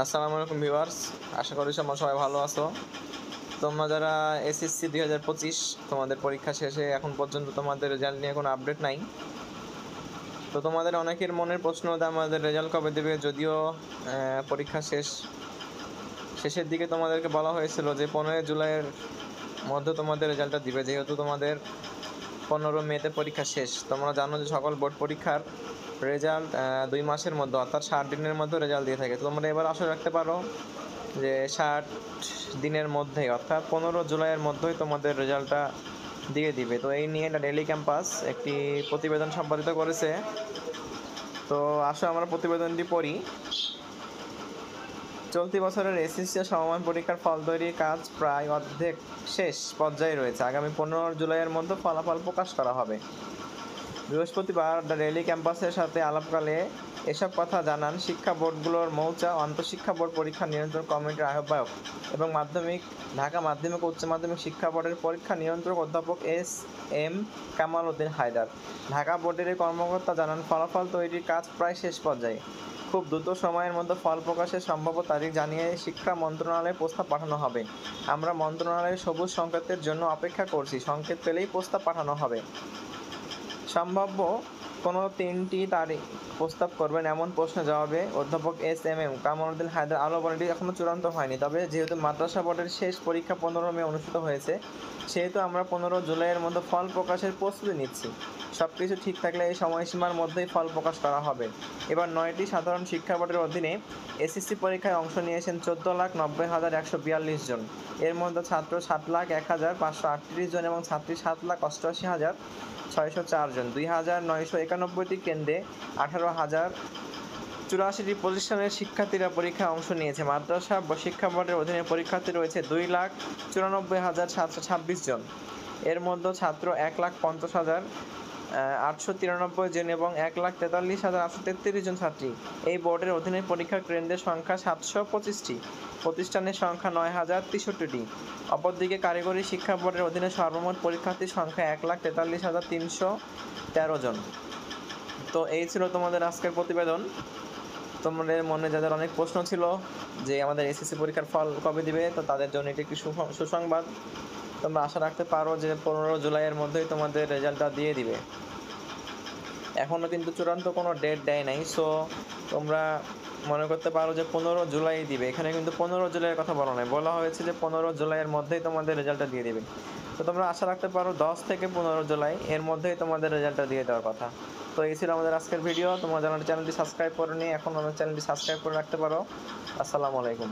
আসসালামু আলাইকুম ভিউয়ার্স, আশা করি সবাই ভালো আছো। তোমরা যারা এসএসসি 2025 তোমাদের পরীক্ষা শেষে এখন পর্যন্ত তোমাদের রেজাল্ট নিয়ে কোনো আপডেট নাই। তো তোমাদের অনেকের মনের প্রশ্ন যে আমাদের রেজাল্ট কবে দেবে, যদিও পরীক্ষা শেষের দিকে তোমাদেরকে বলা হয়েছিল যে 15 জুলাইয়ের মধ্যে তোমাদের রেজাল্টটা দিবে, যেহেতু তোমাদের 15 মেতে পরীক্ষা শেষ। তোমরা জানো যে সকল বোর্ড পরীক্ষার রেজাল্ট 2 মাসের মধ্যে অর্থাৎ 60 দিনের মধ্যে রেজাল্ট দিয়ে থাকে। তো তোমরা এবার আশা রাখতে পারো যে 60 দিনের মধ্যেই অর্থাৎ 15 জুলাইয়ের মধ্যেই তোমাদের রেজাল্টটা দিয়ে দিবে। তো এই নিয়ে ডেইলি ক্যাম্পাস একটি প্রতিবেদন সম্পাদিত করেছে। তো আসো আমরা প্রতিবেদনটি পড়ি। চলতি বছরের এসএসসি সমমান পরীক্ষার ফল তৈরির কাজ প্রায় অর্ধেক শেষ পর্যায়ে রয়েছে। আগামী 15 জুলাইয়ের মধ্যে ফলাফল প্রকাশ করা হবে। বৃহস্পতিবার দ্য ডেইলি ক্যাম্পাসের সাথে আলাপকালে এসব কথা জানান শিক্ষা বোর্ডগুলোর মৌচা আন্তঃশিক্ষা বোর্ড পরীক্ষা নিয়ন্ত্রণ কমিটির আহ্বায়ক এবং ঢাকা মাধ্যমিক ও উচ্চ মাধ্যমিক শিক্ষা বোর্ডের পরীক্ষা নিয়ন্ত্রক অধ্যাপক এস.এম. কামাল উদ্দিন হায়দার। ঢাকা বোর্ডের এই কর্মকর্তা জানান, ফলাফল তৈরির কাজ প্রায় শেষ পর্যায়ে। খুব দ্রুত সময়ের মধ্যে ফল প্রকাশের সম্ভাব্য তারিখ জানিয়ে শিক্ষা মন্ত্রণালয়ে প্রস্তাব পাঠানো হবে। আমরা মন্ত্রণালয়ের সবুজ সংকেতের জন্য অপেক্ষা করছি, সংকেত পেলেই প্রস্তাব পাঠানো হবে। সম্ভাব্য কোনো 3টি তারিখ প্রস্তাব করবেন এমন প্রশ্নের জবাবে অধ্যাপক এস.এম. কামাল উদ্দিন হায়দার আরও বলেন, এটি এখনও চূড়ান্ত হয়নি, তবে যেহেতু মাদ্রাসা বোর্ডের শেষ পরীক্ষা 15 মে অনুষ্ঠিত হয়েছে, সেহেতু আমরা 15 জুলাইয়ের মধ্যে ফল প্রকাশের প্রস্তুতি নিচ্ছি। সব কিছু ঠিক থাকলে এই সময়সীমার মধ্যেই ফল প্রকাশ করা হবে। এবার 9টি সাধারণ শিক্ষা বোর্ডের অধীনে এসএসসি পরীক্ষায় অংশ নিয়েছেন 14,90,142 জন। এর মধ্যে ছাত্র 7,01,538 জন এবং ছাত্রী 7,88,604 জন। 2,991টি কেন্দ্রে 18,084টি প্রতিষ্ঠানের শিক্ষার্থীরা পরীক্ষায় অংশ নিয়েছে। মাদ্রাসা শিক্ষা বোর্ডের অধীনে পরীক্ষার্থী রয়েছে 2,94,726 জন। এর মধ্যে ছাত্র 1,50,893 জন এবং 1,43,833 জন ছাত্রী। এই বোর্ডের অধীনে পরীক্ষা কেন্দ্রের সংখ্যা 725টি, প্রতিষ্ঠানের সংখ্যা 9,063টি। অপরদিকে কারিগরি শিক্ষা বোর্ডের অধীনে সর্বমোট পরীক্ষার্থীর সংখ্যা 1,43,313 জন। তো এই ছিল তোমাদের আজকের প্রতিবেদন। তোমাদের মনে যাদের অনেক প্রশ্ন ছিল যে আমাদের এসএসসি পরীক্ষার ফল কবে দিবে, তো তাদের জন্য এটি একটি সুসংবাদ। তোমরা আশা রাখতে পারো যে 15 জুলাইয়ের মধ্যেই তোমাদের রেজাল্টটা দিয়ে দিবে। এখনও কিন্তু চূড়ান্ত কোনো ডেট দেয় নাই, সো তোমরা মনে করতে পারো যে 15 জুলাই দিবে। এখানে কিন্তু 15 জুলাইয়ের কথা বলা নয়, বলা হয়েছে যে 15 জুলাইয়ের মধ্যেই তোমাদের রেজাল্টটা দিয়ে দেবে। তো তোমরা আশা রাখতে পারো 10 থেকে 15 জুলাই এর মধ্যেই তোমাদের রেজাল্টটা দিয়ে দেওয়ার কথা। তো এই ছিল আমাদের আজকের ভিডিও। তোমরা যারা চ্যানেলটি সাবস্ক্রাইব করোনি, এখন আমাদের চ্যানেলটি সাবস্ক্রাইব করে রাখতে পারো। আসসালামু আলাইকুম।